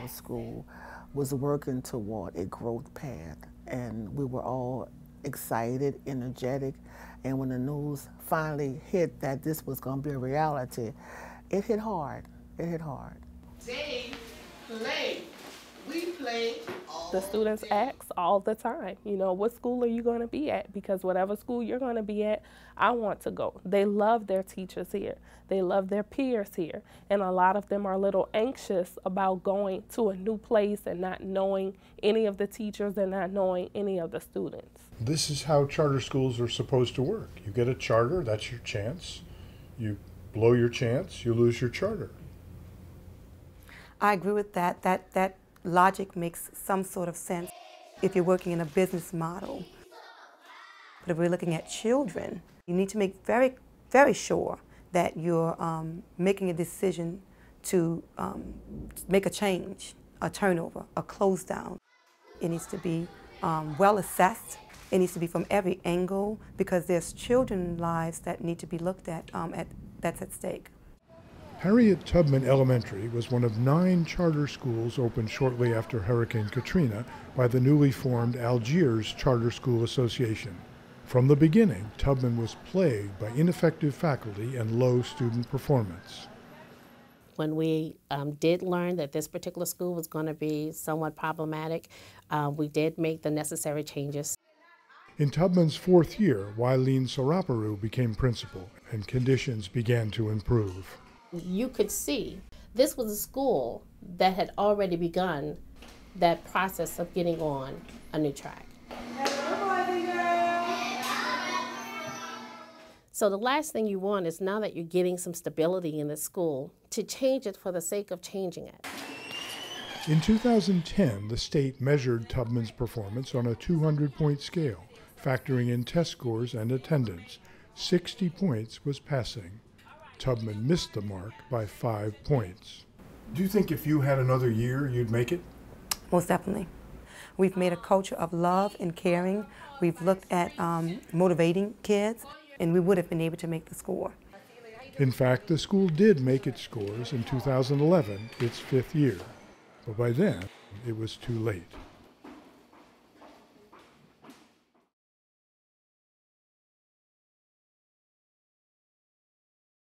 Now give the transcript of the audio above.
our school was working toward a growth path, and we were all excited, energetic, and when the news finally hit that this was going to be a reality, it hit hard. It hit hard. They play. We play all The students ask all the time, you know, what school are you going to be at? Because whatever school you're going to be at, I want to go. They love their teachers here. They love their peers here. And a lot of them are a little anxious about going to a new place and not knowing any of the teachers and not knowing any of the students. This is how charter schools are supposed to work. You get a charter, that's your chance. You blow your chance, you lose your charter. I agree with that. That logic makes some sort of sense if you're working in a business model. But if we're looking at children, you need to make very, very sure that you're making a decision to make a change, a turnover, a close down. It needs to be well assessed. It needs to be from every angle because there's children's lives that need to be looked at that's at stake. Harriet Tubman Elementary was one of 9 charter schools opened shortly after Hurricane Katrina by the newly formed Algiers Charter School Association. From the beginning, Tubman was plagued by ineffective faculty and low student performance. When we did learn that this particular school was going to be somewhat problematic, we did make the necessary changes. In Tubman's 4th year, Wileen Saraparu became principal, and conditions began to improve. You could see this was a school that had already begun that process of getting on a new track. So the last thing you want is, now that you're getting some stability in the school, to change it for the sake of changing it. In 2010, the state measured Tubman's performance on a 200-point scale, factoring in test scores and attendance. 60 points was passing. Tubman missed the mark by 5 points. Do you think if you had another year, you'd make it? Most definitely. We've made a culture of love and caring. We've looked at motivating kids, and we would have been able to make the score. In fact, the school did make its scores in 2011, its 5th year. But by then, it was too late.